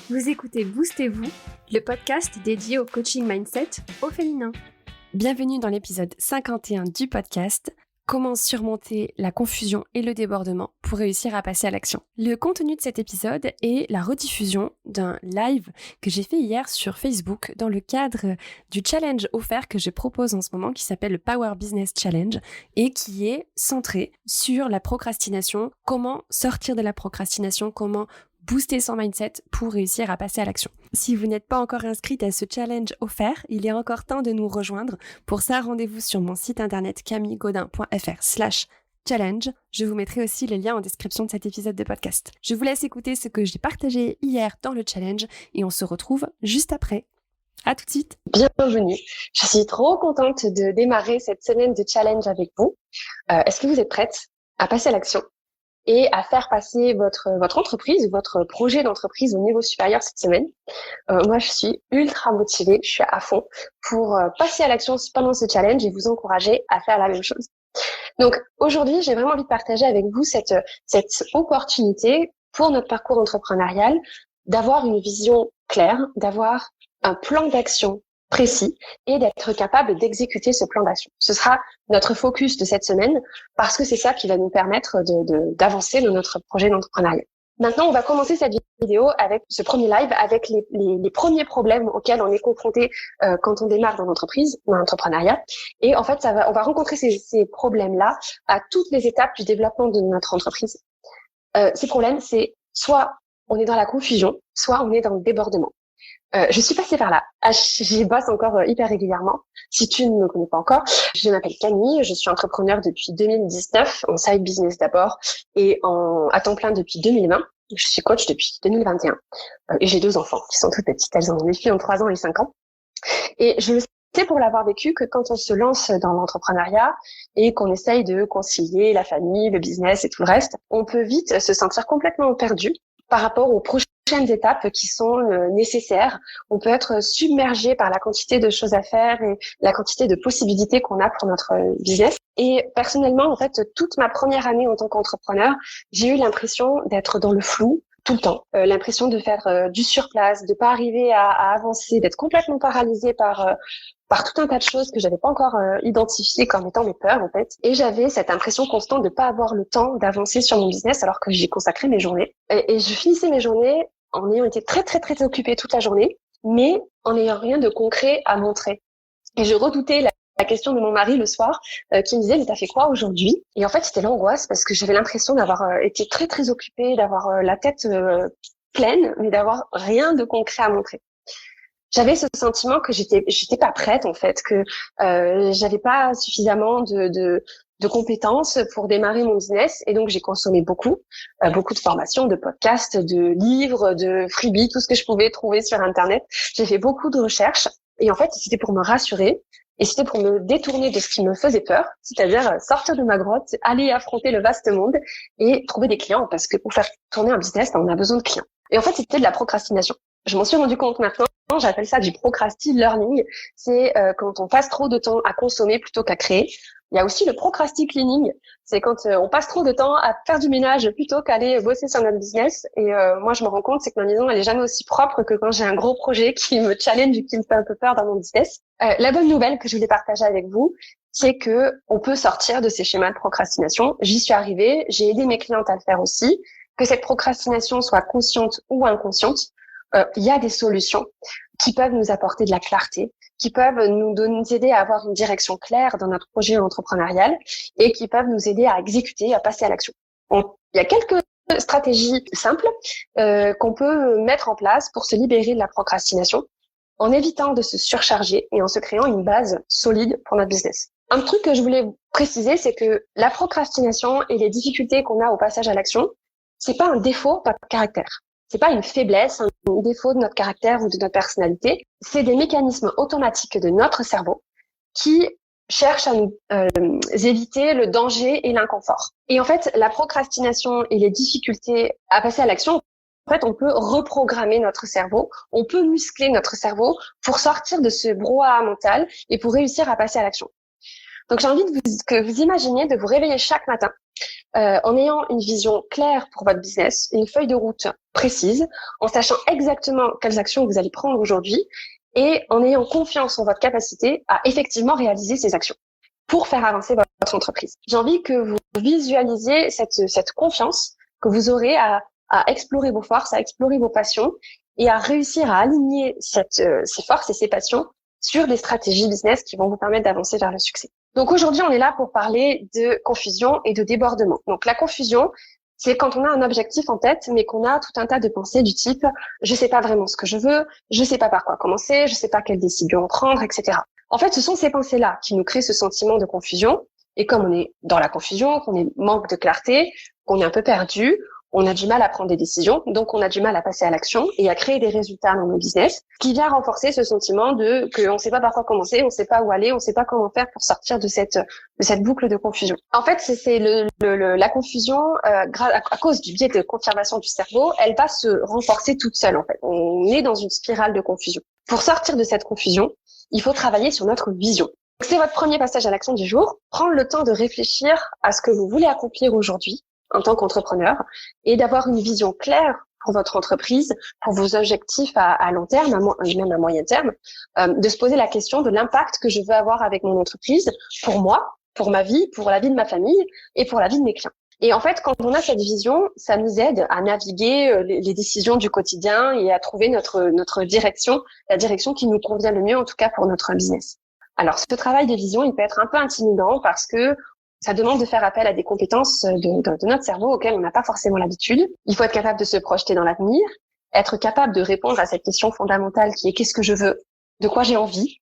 Vous écoutez Boostez-vous, le podcast dédié au coaching mindset au féminin. Bienvenue dans l'épisode 51 du podcast « Comment surmonter la confusion et le débordement pour réussir à passer à l'action ». Le contenu de cet épisode est la rediffusion d'un live que j'ai fait hier sur Facebook dans le cadre du challenge offert que je propose en ce moment qui s'appelle le Power Business Challenge et qui est centré sur la procrastination, comment sortir de la procrastination, comment booster son mindset pour réussir à passer à l'action. Si vous n'êtes pas encore inscrite à ce challenge offert, il est encore temps de nous rejoindre. Pour ça, rendez-vous sur mon site internet camillegaudin.fr/challenge. Je vous mettrai aussi le lien en description de cet épisode de podcast. Je vous laisse écouter ce que j'ai partagé hier dans le challenge et on se retrouve juste après. À tout de suite. Bienvenue. Je suis trop contente de démarrer cette semaine de challenge avec vous. Est-ce que vous êtes prête à passer à l'action et à faire passer votre entreprise, votre projet d'entreprise au niveau supérieur cette semaine? Moi, je suis ultra motivée, je suis à fond pour passer à l'action pendant ce challenge et vous encourager à faire la même chose. Donc aujourd'hui, j'ai vraiment envie de partager avec vous cette opportunité pour notre parcours entrepreneurial d'avoir une vision claire, d'avoir un plan d'action précis et d'être capable d'exécuter ce plan d'action. Ce sera notre focus de cette semaine parce que c'est ça qui va nous permettre d'avancer dans notre projet d'entrepreneuriat. Maintenant, on va commencer cette vidéo avec ce premier live, avec les premiers problèmes auxquels on est confronté quand on démarre dans l'entreprise, dans l'entrepreneuriat. Et en fait, on va rencontrer ces problèmes-là à toutes les étapes du développement de notre entreprise. Ces problèmes, c'est soit on est dans la confusion, soit on est dans le débordement. Je suis passée par là. J'y bosse encore hyper régulièrement. Si tu ne me connais pas encore, je m'appelle Camille, je suis entrepreneur depuis 2019, en side business d'abord, et à temps plein depuis 2020. Je suis coach depuis 2021. Et j'ai 2 enfants qui sont toutes petites. Elles ont des filles ont 3 ans et 5 ans. Et je le sais pour l'avoir vécu que quand on se lance dans l'entrepreneuriat et qu'on essaye de concilier la famille, le business et tout le reste, on peut vite se sentir complètement perdu par rapport aux prochaines étapes qui sont nécessaires. On peut être submergé par la quantité de choses à faire et la quantité de possibilités qu'on a pour notre business. Et personnellement, en fait, toute ma première année en tant qu'entrepreneur, j'ai eu l'impression d'être dans le flou tout le temps. L'impression de faire du surplace, de pas arriver à avancer, d'être complètement paralysée par tout un tas de choses que j'avais pas encore identifiées comme étant mes peurs, en fait. Et j'avais cette impression constante de pas avoir le temps d'avancer sur mon business alors que j'y consacrais mes journées. Et je finissais mes journées en ayant été très, très, très occupée toute la journée, mais en n'ayant rien de concret à montrer. Et je redoutais la question de mon mari le soir qui me disait « mais t'as fait quoi aujourd'hui ?» Et en fait, c'était l'angoisse parce que j'avais l'impression d'avoir été très, très occupée, d'avoir la tête pleine, mais d'avoir rien de concret à montrer. J'avais ce sentiment que j'étais pas prête en fait, que j'avais pas suffisamment de compétences pour démarrer mon business et donc j'ai consommé beaucoup de formations, de podcasts, de livres, de freebies, tout ce que je pouvais trouver sur internet. J'ai fait beaucoup de recherches et en fait c'était pour me rassurer et c'était pour me détourner de ce qui me faisait peur, c'est-à-dire sortir de ma grotte, aller affronter le vaste monde et trouver des clients parce que pour faire tourner un business, on a besoin de clients. Et en fait c'était de la procrastination. Je m'en suis rendu compte maintenant, j'appelle ça du procrasti-learning. C'est quand on passe trop de temps à consommer plutôt qu'à créer. Il y a aussi le procrasti-cleaning. C'est quand on passe trop de temps à faire du ménage plutôt qu'aller bosser sur notre business. Et moi, je me rends compte, c'est que ma maison, elle est jamais aussi propre que quand j'ai un gros projet qui me challenge et qui me fait un peu peur dans mon business. La bonne nouvelle que je voulais partager avec vous, c'est que on peut sortir de ces schémas de procrastination. J'y suis arrivée, j'ai aidé mes clientes à le faire aussi. Que cette procrastination soit consciente ou inconsciente, il y a des solutions qui peuvent nous apporter de la clarté, qui peuvent nous aider à avoir une direction claire dans notre projet entrepreneurial et qui peuvent nous aider à exécuter, à passer à l'action. Il y a quelques stratégies simples qu'on peut mettre en place pour se libérer de la procrastination en évitant de se surcharger et en se créant une base solide pour notre business. Un truc que je voulais vous préciser, c'est que la procrastination et les difficultés qu'on a au passage à l'action, c'est pas un défaut, pas de caractère. C'est pas une faiblesse, un défaut de notre caractère ou de notre personnalité. C'est des mécanismes automatiques de notre cerveau qui cherchent à nous éviter le danger et l'inconfort. Et en fait, la procrastination et les difficultés à passer à l'action, en fait, on peut reprogrammer notre cerveau, on peut muscler notre cerveau pour sortir de ce brouhaha mental et pour réussir à passer à l'action. Donc j'ai envie que vous imaginiez de vous réveiller chaque matin en ayant une vision claire pour votre business, une feuille de route précise, en sachant exactement quelles actions vous allez prendre aujourd'hui et en ayant confiance en votre capacité à effectivement réaliser ces actions pour faire avancer votre entreprise. J'ai envie que vous visualisiez cette confiance que vous aurez à explorer vos forces, à explorer vos passions et à réussir à aligner ces forces et ces passions sur des stratégies business qui vont vous permettre d'avancer vers le succès. Donc aujourd'hui, on est là pour parler de confusion et de débordement. Donc la confusion, c'est quand on a un objectif en tête, mais qu'on a tout un tas de pensées du type « je sais pas vraiment ce que je veux, je sais pas par quoi commencer, je sais pas quelle décision prendre, etc. » En fait, ce sont ces pensées-là qui nous créent ce sentiment de confusion. Et comme on est dans la confusion, qu'on est manque de clarté, qu'on est un peu perdu, on a du mal à prendre des décisions, donc on a du mal à passer à l'action et à créer des résultats dans nos business, ce qui vient renforcer ce sentiment de qu'on ne sait pas par quoi commencer, on ne sait pas où aller, on ne sait pas comment faire pour sortir de cette boucle de confusion. En fait, c'est la confusion à cause du biais de confirmation du cerveau, elle va se renforcer toute seule en fait. On est dans une spirale de confusion. Pour sortir de cette confusion, il faut travailler sur notre vision. C'est votre premier passage à l'action du jour. Prendre le temps de réfléchir à ce que vous voulez accomplir aujourd'hui en tant qu'entrepreneur et d'avoir une vision claire pour votre entreprise, pour vos objectifs à long terme, même à moyen terme, de se poser la question de l'impact que je veux avoir avec mon entreprise pour moi, pour ma vie, pour la vie de ma famille et pour la vie de mes clients. Et en fait, quand on a cette vision, ça nous aide à naviguer les décisions du quotidien et à trouver notre direction, la direction qui nous convient le mieux, en tout cas pour notre business. Alors, ce travail de vision, il peut être un peu intimidant parce que ça demande de faire appel à des compétences de notre cerveau auxquelles on n'a pas forcément l'habitude. Il faut être capable de se projeter dans l'avenir, être capable de répondre à cette question fondamentale qui est qu'est-ce que je veux, de quoi j'ai envie,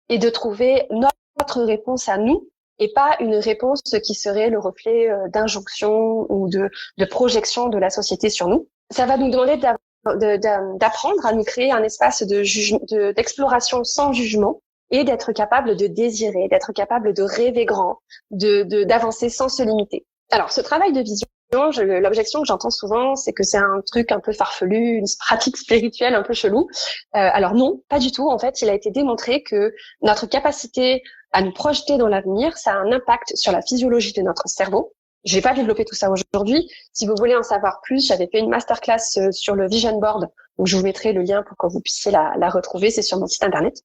et de trouver notre réponse à nous et pas une réponse qui serait le reflet d'injonction ou de projection de la société sur nous. Ça va nous demander d'apprendre à nous créer un espace d'exploration sans jugement, et d'être capable de désirer, d'être capable de rêver grand, d'avancer sans se limiter. Alors, ce travail de vision, l'objection que j'entends souvent, c'est que c'est un truc un peu farfelu, une pratique spirituelle un peu chelou. Alors non, pas du tout. En fait, il a été démontré que notre capacité à nous projeter dans l'avenir, ça a un impact sur la physiologie de notre cerveau. Je vais pas développer tout ça aujourd'hui. Si vous voulez en savoir plus, j'avais fait une masterclass sur le Vision Board, donc je vous mettrai le lien pour que vous puissiez la retrouver. C'est sur mon site internet.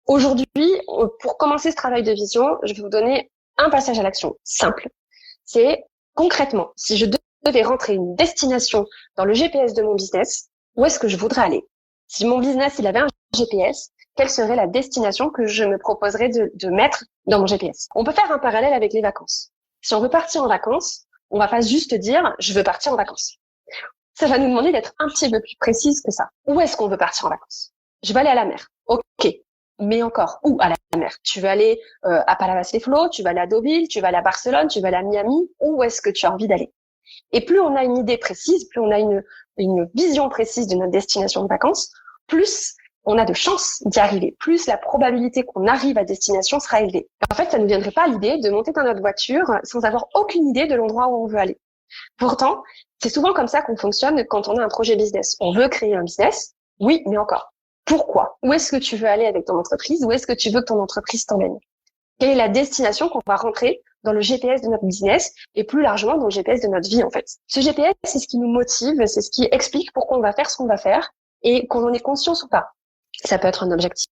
Aujourd'hui, pour commencer ce travail de vision, je vais vous donner un passage à l'action simple. C'est concrètement, si je devais rentrer une destination dans le GPS de mon business, où est-ce que je voudrais aller? Si mon business, il avait un GPS, quelle serait la destination que je me proposerais de mettre dans mon GPS? On peut faire un parallèle avec les vacances. Si on veut partir en vacances, on va pas juste dire « je veux partir en vacances ». Ça va nous demander d'être un petit peu plus précise que ça. Où est-ce qu'on veut partir en vacances? Je veux aller à la mer. Ok. Mais encore, où à la mer? Tu veux aller à Palavas-les-Flots, tu vas aller à Deauville, tu vas aller à Barcelone, tu vas aller à Miami. Où est-ce que tu as envie d'aller? Et plus on a une idée précise, plus on a une vision précise de notre destination de vacances, plus on a de chances d'y arriver, plus la probabilité qu'on arrive à destination sera élevée. En fait, ça ne viendrait pas à l'idée de monter dans notre voiture sans avoir aucune idée de l'endroit où on veut aller. Pourtant, c'est souvent comme ça qu'on fonctionne quand on a un projet business. On veut créer un business, oui, mais encore. Pourquoi? Où est-ce que tu veux aller avec ton entreprise? Où est-ce que tu veux que ton entreprise t'emmène? Quelle est la destination qu'on va rentrer dans le GPS de notre business et plus largement dans le GPS de notre vie, en fait? Ce GPS, c'est ce qui nous motive, c'est ce qui explique pourquoi on va faire ce qu'on va faire et qu'on en ait conscience ou pas. Ça peut être un objectif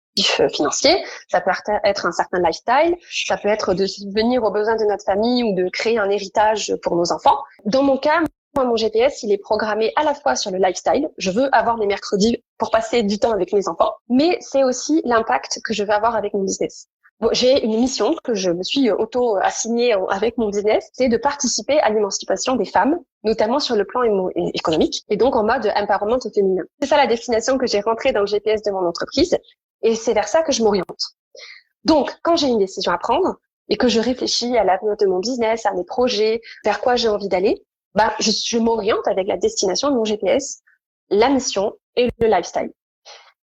financier, ça peut être un certain lifestyle, ça peut être de subvenir aux besoins de notre famille ou de créer un héritage pour nos enfants. Dans mon cas, moi, mon GPS, il est programmé à la fois sur le lifestyle. Je veux avoir mes mercredis pour passer du temps avec mes enfants, mais c'est aussi l'impact que je veux avoir avec mon business. Bon, j'ai une mission que je me suis auto-assignée avec mon business, c'est de participer à l'émancipation des femmes, notamment sur le plan économique, et donc en mode empowerment au féminin. C'est ça la destination que j'ai rentrée dans le GPS de mon entreprise, et c'est vers ça que je m'oriente. Donc, quand j'ai une décision à prendre, et que je réfléchis à l'avenir de mon business, à mes projets, vers quoi j'ai envie d'aller, je m'oriente avec la destination de mon GPS, la mission et le lifestyle.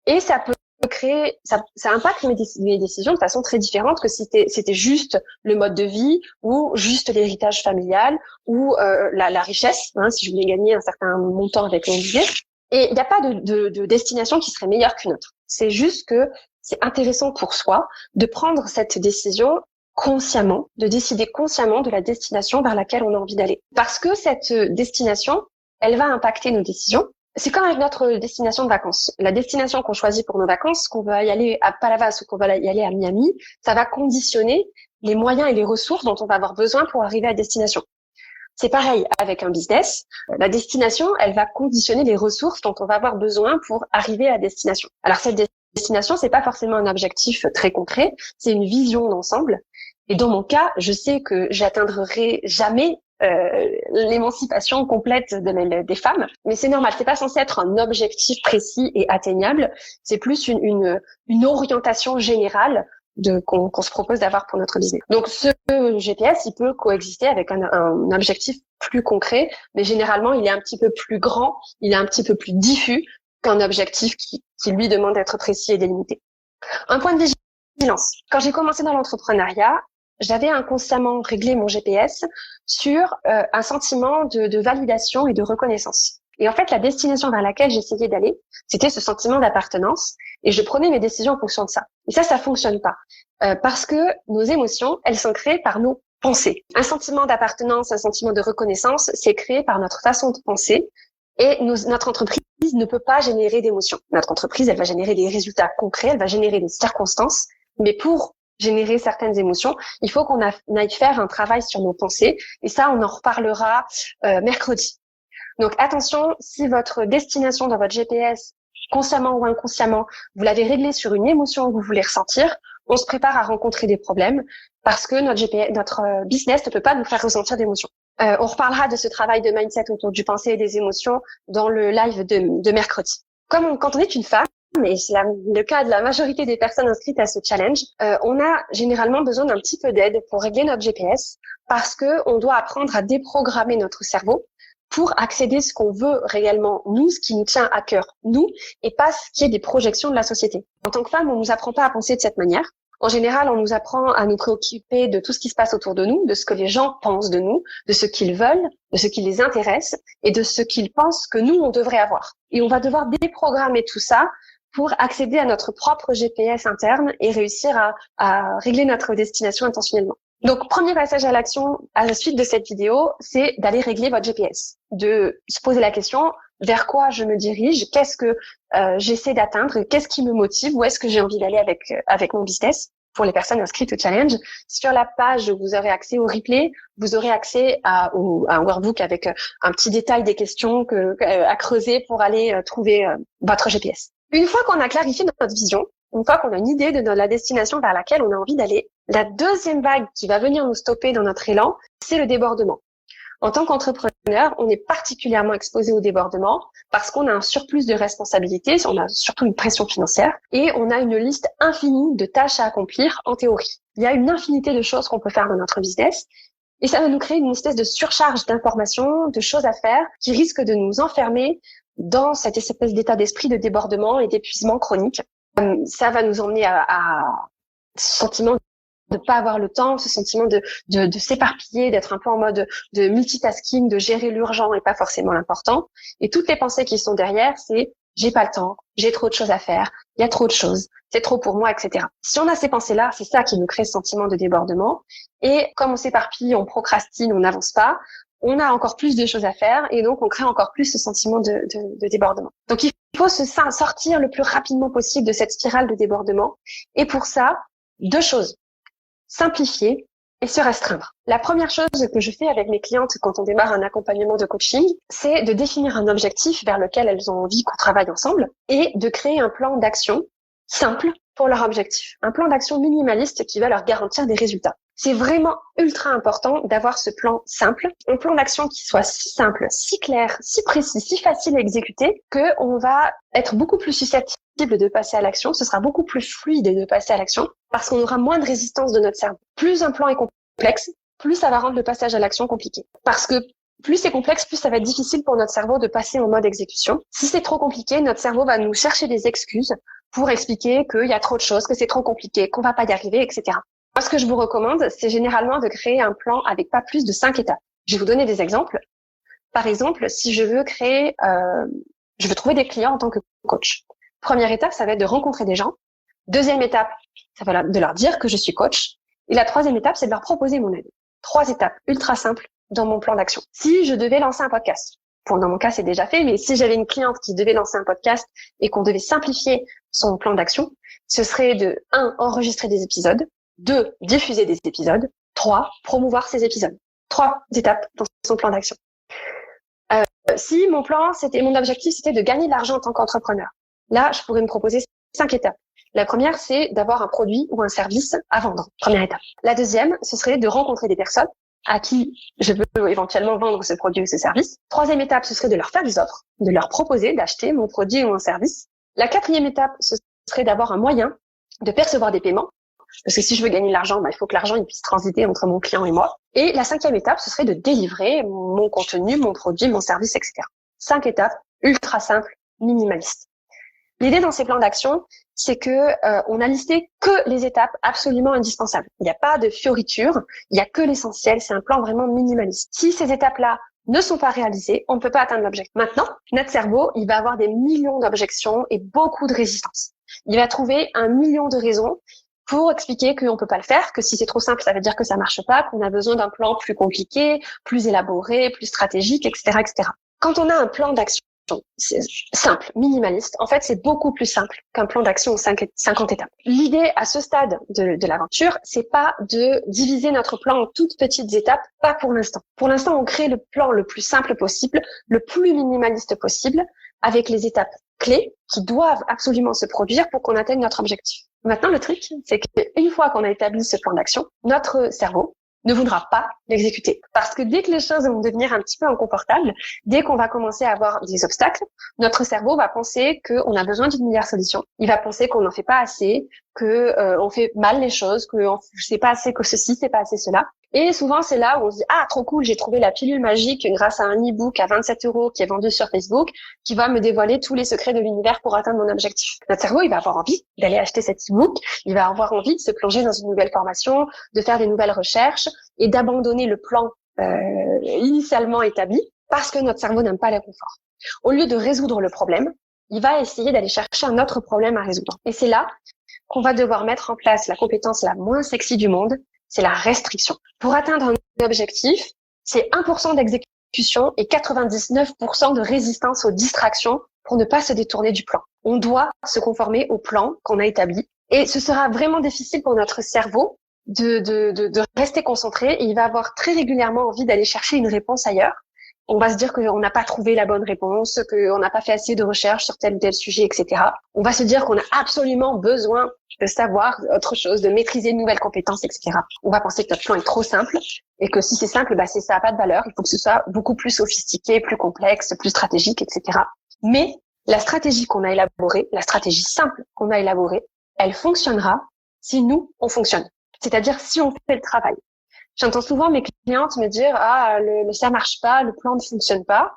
Et ça peut créer, ça impacte mes décisions de façon très différente que si c'était juste le mode de vie ou juste l'héritage familial ou la richesse, si je voulais gagner un certain montant avec mon business. Et il n'y a pas de destination qui serait meilleure qu'une autre. C'est juste que c'est intéressant pour soi de prendre cette décision consciemment, de décider consciemment de la destination vers laquelle on a envie d'aller. Parce que cette destination, elle va impacter nos décisions. C'est comme avec notre destination de vacances. La destination qu'on choisit pour nos vacances, qu'on va y aller à Palavas ou qu'on va y aller à Miami, ça va conditionner les moyens et les ressources dont on va avoir besoin pour arriver à destination. C'est pareil avec un business. La destination, elle va conditionner les ressources dont on va avoir besoin pour arriver à destination. Alors cette destination, c'est pas forcément un objectif très concret, c'est une vision d'ensemble. Et dans mon cas, je sais que j'atteindrai jamais l'émancipation complète des femmes, mais c'est normal, c'est pas censé être un objectif précis et atteignable, c'est plus une orientation générale qu'on se propose d'avoir pour notre business. Donc ce GPS, il peut coexister avec un objectif plus concret, mais généralement il est un petit peu plus grand, il est un petit peu plus diffus qu'un objectif qui lui demande d'être précis et délimité. Un point de vigilance. Quand j'ai commencé dans l'entrepreneuriat, j'avais inconsciemment réglé mon GPS sur un sentiment de validation et de reconnaissance. Et en fait, la destination vers laquelle j'essayais d'aller, c'était ce sentiment d'appartenance, et je prenais mes décisions en fonction de ça. Et ça fonctionne pas, parce que nos émotions, elles sont créées par nos pensées. Un sentiment d'appartenance, un sentiment de reconnaissance, c'est créé par notre façon de penser, et notre entreprise ne peut pas générer d'émotions. Notre entreprise, elle va générer des résultats concrets, elle va générer des circonstances, mais pour générer certaines émotions, il faut qu'on aille faire un travail sur nos pensées, et ça, on en reparlera mercredi. Donc attention, si votre destination dans votre GPS, consciemment ou inconsciemment, vous l'avez réglée sur une émotion que vous voulez ressentir, on se prépare à rencontrer des problèmes parce que notre business ne peut pas nous faire ressentir d'émotions. On reparlera de ce travail de mindset autour du pensée et des émotions dans le live de mercredi. Quand on est une femme, et c'est le cas de la majorité des personnes inscrites à ce challenge, on a généralement besoin d'un petit peu d'aide pour régler notre GPS parce que on doit apprendre à déprogrammer notre cerveau pour accéder à ce qu'on veut réellement, nous, ce qui nous tient à cœur, nous, et pas ce qui est des projections de la société. En tant que femme, on nous apprend pas à penser de cette manière. En général, on nous apprend à nous préoccuper de tout ce qui se passe autour de nous, de ce que les gens pensent de nous, de ce qu'ils veulent, de ce qui les intéresse et de ce qu'ils pensent que nous, on devrait avoir. Et on va devoir déprogrammer tout ça pour accéder à notre propre GPS interne et réussir à régler notre destination intentionnellement. Donc, premier passage à l'action à la suite de cette vidéo, c'est d'aller régler votre GPS, de se poser la question vers quoi je me dirige, qu'est-ce que j'essaie d'atteindre, qu'est-ce qui me motive, où est-ce que j'ai envie d'aller avec mon business. Pour les personnes inscrites au challenge, sur la page, vous aurez accès au replay, vous aurez accès à un workbook avec un petit détail des questions à creuser pour aller trouver votre GPS. Une fois qu'on a clarifié notre vision, une fois qu'on a une idée de la destination vers laquelle on a envie d'aller, la deuxième vague qui va venir nous stopper dans notre élan, c'est le débordement. En tant qu'entrepreneur, on est particulièrement exposé au débordement parce qu'on a un surplus de responsabilités, on a surtout une pression financière et on a une liste infinie de tâches à accomplir en théorie. Il y a une infinité de choses qu'on peut faire dans notre business et ça va nous créer une espèce de surcharge d'informations, de choses à faire qui risquent de nous enfermer dans cette espèce d'état d'esprit de débordement et d'épuisement chronique. Ça va nous emmener à ce sentiment de pas avoir le temps, ce sentiment de s'éparpiller, d'être un peu en mode de multitasking, de gérer l'urgent et pas forcément l'important. Et toutes les pensées qui sont derrière, c'est j'ai pas le temps, j'ai trop de choses à faire, il y a trop de choses, c'est trop pour moi, etc. Si on a ces pensées-là, c'est ça qui nous crée ce sentiment de débordement. Et comme on s'éparpille, on procrastine, on n'avance pas, on a encore plus de choses à faire et donc on crée encore plus ce sentiment de débordement. Donc il faut se sortir le plus rapidement possible de cette spirale de débordement. Et pour ça, deux choses. Simplifier et se restreindre. La première chose que je fais avec mes clientes quand on démarre un accompagnement de coaching, c'est de définir un objectif vers lequel elles ont envie qu'on travaille ensemble et de créer un plan d'action simple pour leur objectif. Un plan d'action minimaliste qui va leur garantir des résultats. C'est vraiment ultra important d'avoir ce plan simple, un plan d'action qui soit si simple, si clair, si précis, si facile à exécuter qu'on va être beaucoup plus susceptible de passer à l'action, ce sera beaucoup plus fluide de passer à l'action parce qu'on aura moins de résistance de notre cerveau. Plus un plan est complexe, plus ça va rendre le passage à l'action compliqué. Parce que plus c'est complexe, plus ça va être difficile pour notre cerveau de passer en mode exécution. Si c'est trop compliqué, notre cerveau va nous chercher des excuses pour expliquer qu'il y a trop de choses, que c'est trop compliqué, qu'on va pas y arriver, etc. Moi, ce que je vous recommande, c'est généralement de créer un plan avec pas plus de 5 étapes. Je vais vous donner des exemples. Par exemple, si je veux je veux trouver des clients en tant que coach. Première étape, ça va être de rencontrer des gens. Deuxième étape, ça va être de leur dire que je suis coach. Et la troisième étape, c'est de leur proposer mon aide. 3 étapes ultra simples dans mon plan d'action. Si je devais lancer un podcast, dans mon cas, c'est déjà fait, mais si j'avais une cliente qui devait lancer un podcast et qu'on devait simplifier son plan d'action, ce serait de 1, enregistrer des épisodes, 2, diffuser des épisodes, 3, promouvoir ces épisodes. 3 étapes dans son plan d'action. Si mon objectif, c'était de gagner de l'argent en tant qu'entrepreneur, là, je pourrais me proposer 5 étapes. La première, c'est d'avoir un produit ou un service à vendre. Première étape. La deuxième, ce serait de rencontrer des personnes à qui je peux éventuellement vendre ce produit ou ce service. Troisième étape, ce serait de leur faire des offres, de leur proposer d'acheter mon produit ou mon service. La quatrième étape, ce serait d'avoir un moyen de percevoir des paiements. Parce que si je veux gagner de l'argent, il faut que l'argent il puisse transiter entre mon client et moi. Et la cinquième étape, ce serait de délivrer mon contenu, mon produit, mon service, etc. 5 étapes ultra simples, minimalistes. L'idée dans ces plans d'action, c'est que on a listé que les étapes absolument indispensables. Il n'y a pas de fioritures, il n'y a que l'essentiel. C'est un plan vraiment minimaliste. Si ces étapes-là ne sont pas réalisées, on ne peut pas atteindre l'objectif. Maintenant, notre cerveau, il va avoir des millions d'objections et beaucoup de résistance. Il va trouver 1 million de raisons pour expliquer qu'on peut pas le faire, que si c'est trop simple, ça veut dire que ça marche pas, qu'on a besoin d'un plan plus compliqué, plus élaboré, plus stratégique, etc., etc. Quand on a un plan d'action simple, minimaliste, en fait, c'est beaucoup plus simple qu'un plan d'action aux 50 étapes. L'idée à ce stade de l'aventure, c'est pas de diviser notre plan en toutes petites étapes, pas pour l'instant. Pour l'instant, on crée le plan le plus simple possible, le plus minimaliste possible, avec les étapes clés qui doivent absolument se produire pour qu'on atteigne notre objectif. Maintenant, le truc, c'est qu'une fois qu'on a établi ce plan d'action, notre cerveau ne voudra pas l'exécuter. Parce que dès que les choses vont devenir un petit peu inconfortables, dès qu'on va commencer à avoir des obstacles, notre cerveau va penser qu'on a besoin d'une meilleure solution. Il va penser qu'on n'en fait pas assez, on fait mal les choses, qu'on sait pas assez que ceci, c'est pas assez cela. Et souvent, c'est là où on se dit « Ah, trop cool, j'ai trouvé la pilule magique grâce à un e-book à 27 € qui est vendu sur Facebook, qui va me dévoiler tous les secrets de l'univers pour atteindre mon objectif. » Notre cerveau, il va avoir envie d'aller acheter cet e-book, il va avoir envie de se plonger dans une nouvelle formation, de faire des nouvelles recherches et d'abandonner le plan initialement établi parce que notre cerveau n'aime pas l'inconfort. Au lieu de résoudre le problème, il va essayer d'aller chercher un autre problème à résoudre. Et c'est là qu'on va devoir mettre en place la compétence la moins sexy du monde, c'est la restriction. Pour atteindre un objectif, c'est 1% d'exécution et 99% de résistance aux distractions pour ne pas se détourner du plan. On doit se conformer au plan qu'on a établi et ce sera vraiment difficile pour notre cerveau de rester concentré et il va avoir très régulièrement envie d'aller chercher une réponse ailleurs. On va se dire qu'on n'a pas trouvé la bonne réponse, qu'on n'a pas fait assez de recherches sur tel ou tel sujet, etc. On va se dire qu'on a absolument besoin de savoir autre chose, de maîtriser de nouvelles compétences, etc. On va penser que notre plan est trop simple et que si c'est simple, ça n'a pas de valeur. Il faut que ce soit beaucoup plus sophistiqué, plus complexe, plus stratégique, etc. Mais la stratégie qu'on a élaborée, la stratégie simple qu'on a élaborée, elle fonctionnera si nous, on fonctionne. C'est-à-dire si on fait le travail. J'entends souvent mes clientes me dire ça marche pas, le plan ne fonctionne pas.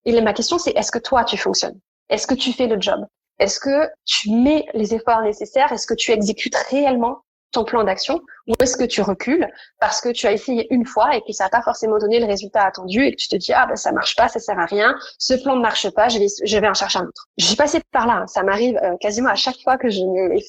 Et ma question c'est est-ce que toi tu fonctionnes? Est-ce que tu fais le job? Est-ce que tu mets les efforts nécessaires? Est-ce que tu exécutes réellement ton plan d'action? Ou est-ce que tu recules parce que tu as essayé une fois et que ça n'a pas forcément donné le résultat attendu et que tu te dis ça marche pas, ça sert à rien, ce plan ne marche pas, je vais en chercher un autre. Je suis passée par là, ça m'arrive quasiment à chaque fois que je me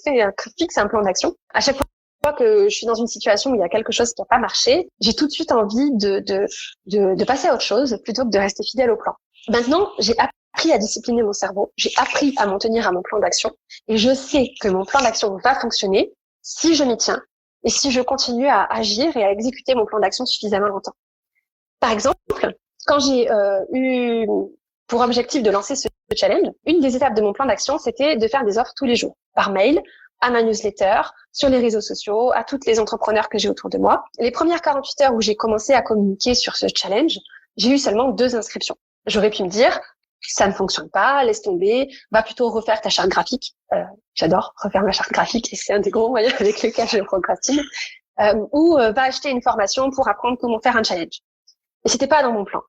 fixe un plan d'action. À chaque fois que je suis dans une situation où il y a quelque chose qui n'a pas marché, j'ai tout de suite envie de passer à autre chose plutôt que de rester fidèle au plan. Maintenant, j'ai appris à discipliner mon cerveau, j'ai appris à m'en tenir à mon plan d'action et je sais que mon plan d'action va fonctionner si je m'y tiens et si je continue à agir et à exécuter mon plan d'action suffisamment longtemps. Par exemple, quand j'ai eu pour objectif de lancer ce challenge, une des étapes de mon plan d'action, c'était de faire des offres tous les jours, par mail, à ma newsletter, sur les réseaux sociaux, à toutes les entrepreneurs que j'ai autour de moi. Les premières 48 heures où j'ai commencé à communiquer sur ce challenge, j'ai eu seulement 2 inscriptions. J'aurais pu me dire, ça ne fonctionne pas, laisse tomber, va plutôt refaire ta charte graphique. J'adore refaire ma charte graphique et c'est un des gros moyens avec lesquels je procrastine. Ou va acheter une formation pour apprendre comment faire un challenge. Et c'était pas dans mon plan.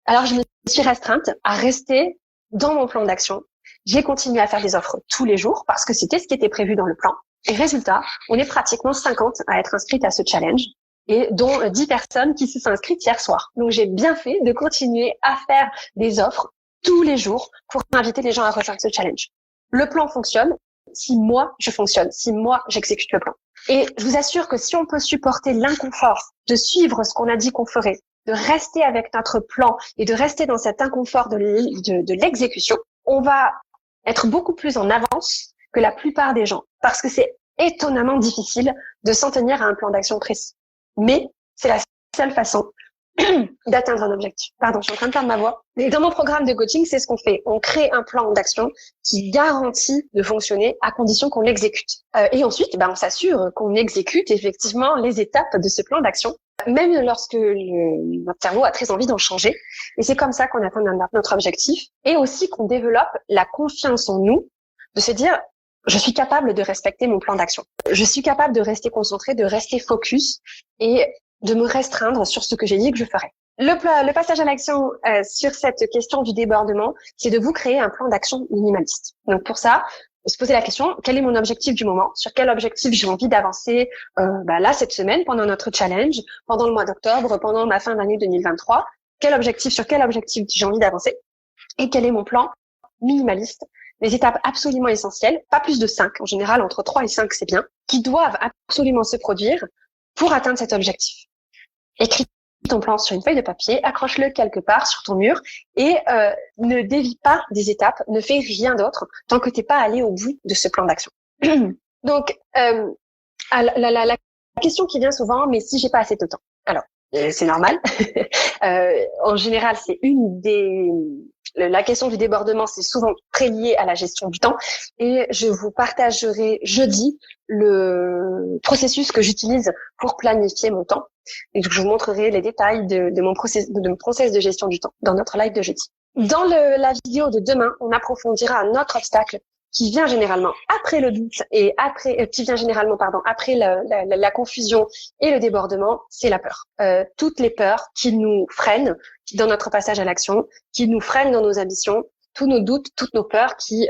Alors je me suis restreinte à rester dans mon plan d'action. J'ai continué à faire des offres tous les jours parce que c'était ce qui était prévu dans le plan. Et résultat, on est pratiquement 50 à être inscrites à ce challenge et dont 10 personnes qui se sont inscrites hier soir. Donc j'ai bien fait de continuer à faire des offres tous les jours pour inviter les gens à rejoindre ce challenge. Le plan fonctionne si moi, je fonctionne, si moi, j'exécute le plan. Et je vous assure que si on peut supporter l'inconfort de suivre ce qu'on a dit qu'on ferait, de rester avec notre plan et de rester dans cet inconfort de l'exécution, on va être beaucoup plus en avance que la plupart des gens. Parce que c'est étonnamment difficile de s'en tenir à un plan d'action précis. Mais c'est la seule façon d'atteindre un objectif. Pardon, je suis en train de perdre ma voix. Mais dans mon programme de coaching, c'est ce qu'on fait. On crée un plan d'action qui garantit de fonctionner à condition qu'on l'exécute. Et ensuite, on s'assure qu'on exécute effectivement les étapes de ce plan d'action, même lorsque notre cerveau a très envie d'en changer. Et c'est comme ça qu'on atteint notre objectif. Et aussi qu'on développe la confiance en nous, de se dire, je suis capable de respecter mon plan d'action. Je suis capable de rester concentré, de rester focus et de me restreindre sur ce que j'ai dit que je ferais. Le passage à l'action sur cette question du débordement, c'est de vous créer un plan d'action minimaliste. Donc pour ça, se poser la question, quel est mon objectif du moment? Sur quel objectif j'ai envie d'avancer là cette semaine, pendant notre challenge, pendant le mois d'octobre, pendant ma fin d'année 2023? Sur quel objectif j'ai envie d'avancer? Et quel est mon plan minimaliste? Les étapes absolument essentielles, pas plus de 5, en général entre 3 et 5 c'est bien, qui doivent absolument se produire pour atteindre cet objectif. Écris ton plan sur une feuille de papier, accroche-le quelque part sur ton mur et ne dévie pas des étapes, ne fais rien d'autre tant que t'es pas allé au bout de ce plan d'action. Donc, la question qui vient souvent, mais si j'ai pas assez de temps? Alors, c'est normal. En général, c'est la question du débordement, c'est souvent très lié à la gestion du temps. Et je vous partagerai jeudi le processus que j'utilise pour planifier mon temps. Et je vous montrerai les détails de mon process de gestion du temps dans notre live de jeudi. Dans la vidéo de demain, on approfondira un autre obstacle qui vient généralement après le doute et après la confusion et le débordement, c'est la peur. Toutes les peurs qui nous freinent dans notre passage à l'action, qui nous freinent dans nos ambitions, tous nos doutes, toutes nos peurs qui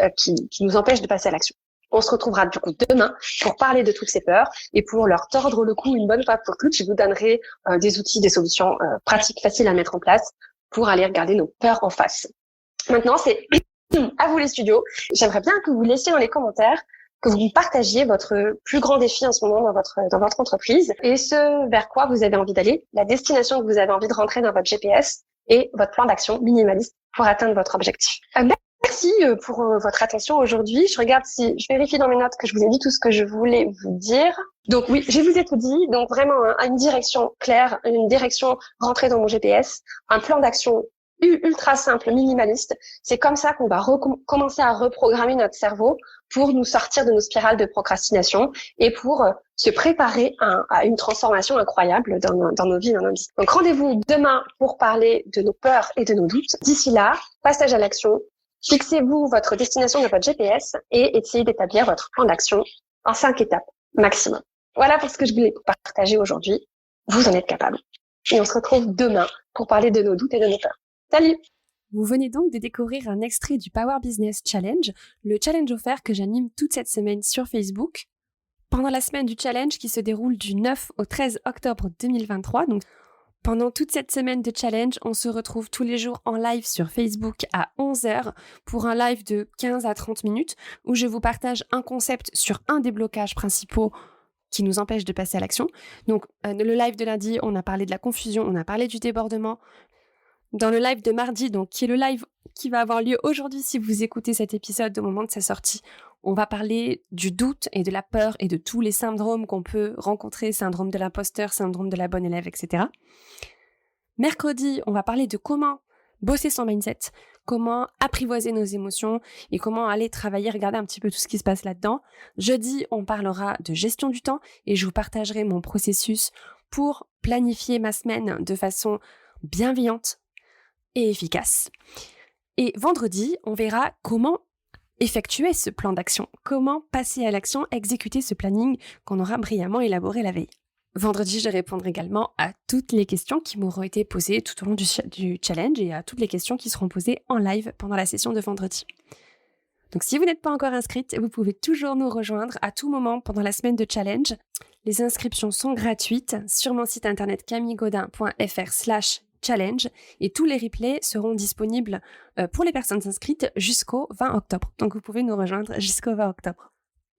nous empêchent de passer à l'action. On se retrouvera du coup demain pour parler de toutes ces peurs et pour leur tordre le cou une bonne fois pour toutes. Je vous donnerai des outils, des solutions pratiques, faciles à mettre en place pour aller regarder nos peurs en face. Maintenant, c'est à vous les studios. J'aimerais bien que vous laissiez dans les commentaires, que vous partagiez votre plus grand défi en ce moment dans votre entreprise et ce vers quoi vous avez envie d'aller, la destination que vous avez envie de rentrer dans votre GPS et votre plan d'action minimaliste pour atteindre votre objectif. Merci pour votre attention aujourd'hui. Je vérifie dans mes notes que je vous ai dit tout ce que je voulais vous dire. Donc oui, je vous ai tout dit. Donc vraiment une direction claire, une direction rentrée dans mon GPS, un plan d'action ultra simple, minimaliste. C'est comme ça qu'on va commencer à reprogrammer notre cerveau pour nous sortir de nos spirales de procrastination et pour se préparer à une transformation incroyable dans nos vies, dans nos vies. Donc rendez-vous demain pour parler de nos peurs et de nos doutes. D'ici là, passage à l'action. Fixez-vous votre destination de votre GPS et essayez d'établir votre plan d'action en 5 étapes maximum. Voilà pour ce que je voulais partager aujourd'hui. Vous en êtes capable. Et on se retrouve demain pour parler de nos doutes et de nos peurs. Salut! Vous venez donc de découvrir un extrait du Power Business Challenge, le challenge offert que j'anime toute cette semaine sur Facebook. Pendant la semaine du challenge qui se déroule du 9 au 13 octobre 2023, donc pendant toute cette semaine de challenge, on se retrouve tous les jours en live sur Facebook à 11h pour un live de 15 à 30 minutes où je vous partage un concept sur un des blocages principaux qui nous empêchent de passer à l'action. Donc le live de lundi, on a parlé de la confusion, on a parlé du débordement. Dans le live de mardi, donc qui est le live qui va avoir lieu aujourd'hui si vous écoutez cet épisode au moment de sa sortie, on va parler du doute et de la peur et de tous les syndromes qu'on peut rencontrer, syndrome de l'imposteur, syndrome de la bonne élève, etc. Mercredi, on va parler de comment bosser son mindset, comment apprivoiser nos émotions et comment aller travailler, regarder un petit peu tout ce qui se passe là-dedans. Jeudi, on parlera de gestion du temps et je vous partagerai mon processus pour planifier ma semaine de façon bienveillante et efficace. Et vendredi, on verra comment effectuer ce plan d'action, comment passer à l'action, exécuter ce planning qu'on aura brillamment élaboré la veille. Vendredi, je répondrai également à toutes les questions qui m'auront été posées tout au long du challenge et à toutes les questions qui seront posées en live pendant la session de vendredi. Donc si vous n'êtes pas encore inscrite, vous pouvez toujours nous rejoindre à tout moment pendant la semaine de challenge. Les inscriptions sont gratuites sur mon site internet camillegaudin.fr/challenge et tous les replays seront disponibles pour les personnes inscrites jusqu'au 20 octobre. Donc vous pouvez nous rejoindre jusqu'au 20 octobre.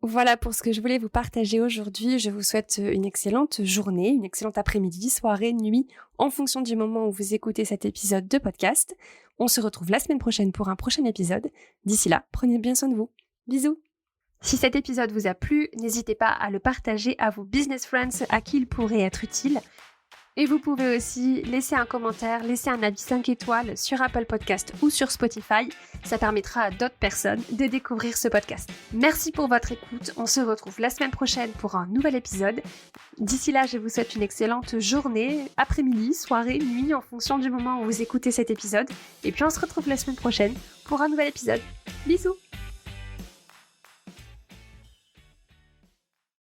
Voilà pour ce que je voulais vous partager aujourd'hui. Je vous souhaite une excellente journée, une excellente après-midi, soirée, nuit, en fonction du moment où vous écoutez cet épisode de podcast. On se retrouve la semaine prochaine pour un prochain épisode. D'ici là, prenez bien soin de vous. Bisous! Si cet épisode vous a plu, n'hésitez pas à le partager à vos business friends à qui il pourrait être utile. Et vous pouvez aussi laisser un commentaire, laisser un avis 5 étoiles sur Apple Podcast ou sur Spotify. Ça permettra à d'autres personnes de découvrir ce podcast. Merci pour votre écoute. On se retrouve la semaine prochaine pour un nouvel épisode. D'ici là, je vous souhaite une excellente journée, après-midi, soirée, nuit, en fonction du moment où vous écoutez cet épisode. Et puis on se retrouve la semaine prochaine pour un nouvel épisode. Bisous!